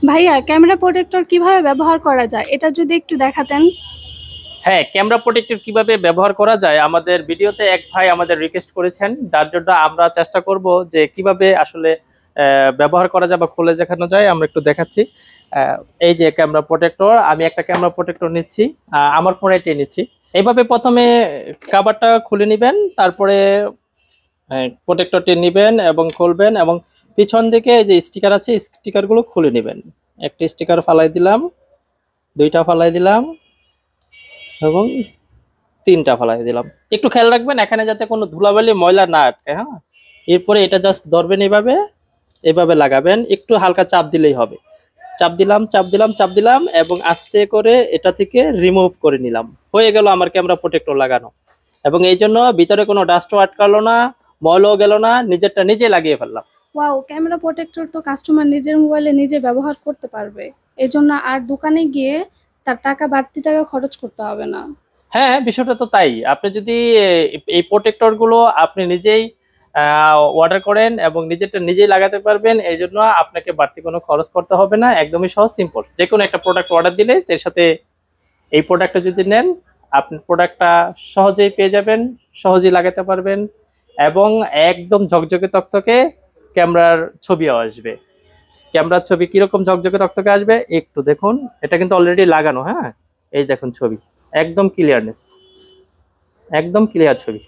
ভাইয়া, camera protector কিভাবে ব্যবহার করা যায় এটা যদি একটু দেখাতেন। হ্যাঁ, ক্যামেরা প্রোটেক্টর কিভাবে ব্যবহার করা যায় আমাদের ভিডিওতে এক ভাই আমাদের রিকোয়েস্ট করেছেন, যার জন্য আমরা চেষ্টা করব যে কিভাবে আসলে ব্যবহার করা যায় বা খুলে দেখানো যায়। আমরা একটু দেখাচ্ছি। আহ, এই যে ক্যামেরা প্রোটেক্টর, আমি একটা ক্যামেরা প্রোটেক্টর নিচ্ছি, আমার ফোনে এটাই নিচ্ছি। এইভাবে প্রথমে কাভারটা খুলে নেবেন, তারপরে প্রোটেক্টরটি নেবেন এবং খুলবেন, এবং পিছন দিকে এই যে স্টিকার আছে স্টিকারগুলো খুলে নেবেন। একটা স্টিকার ফালাই দিলাম, দুইটা ফালাই দিলাম, এবং তিনটা ফালাই দিলাম। একটু খেয়াল রাখবেন এখানে যাতে কোনো ধুলাবালি ময়লা না আটকে। হ্যাঁ, এরপরে এটা জাস্ট ধরবেন, এইভাবে এভাবে লাগাবেন, একটু হালকা চাপ দিলেই হবে। চাপ দিলাম, চাপ দিলাম, চাপ দিলাম, এবং আস্তে করে এটা থেকে রিমুভ করে নিলাম। হয়ে গেল আমার ক্যামেরা প্রোটেক্টর লাগানো। এবং এই জন্য ভিতরে কোনো ডাস্টও আটকালো না, ময়লাও গেল না, নিজেরটা নিজে লাগিয়ে ফেললাম। ওয়াও, ক্যামেরা প্রোটেক্টর তো কাস্টমার নিজের মোবাইলে নিজে ব্যবহার করতে পারবে। এজন্য আর দোকানে গিয়ে তার বাড়তি টাকা খরচ করতে হবে না। হ্যাঁ, বিষয়টা তো তাই। আপনি যদি এই প্রোটেক্টর গুলো আপনি নিজেই অর্ডার করেন এবং নিজেরটা নিজেই লাগাতে পারবেন, এই জন্য আপনাকে বাড়তি কোনো খরচ করতে হবে না। একদমই সহজ, সিম্পল। যে কোনো একটা প্রোডাক্ট অর্ডার দিলে এর সাথে এই প্রোডাক্টটা যদি নেন, আপনি প্রোডাক্টটা সহজেই পেয়ে যাবেন, সহজেই লাগাতে পারবেন, এবং একদম ঝকঝকে তকতকে ক্যামেরার ছবিও আসবে। ক্যামেরার ছবি কিরকম ঝকঝকে তকতকে আসবে একটু দেখুন। এটা কিন্তু অলরেডি লাগানো। হ্যাঁ, এই দেখুন ছবি, একদম ক্লিয়ারনেস, একদম ক্লিয়ার ছবি।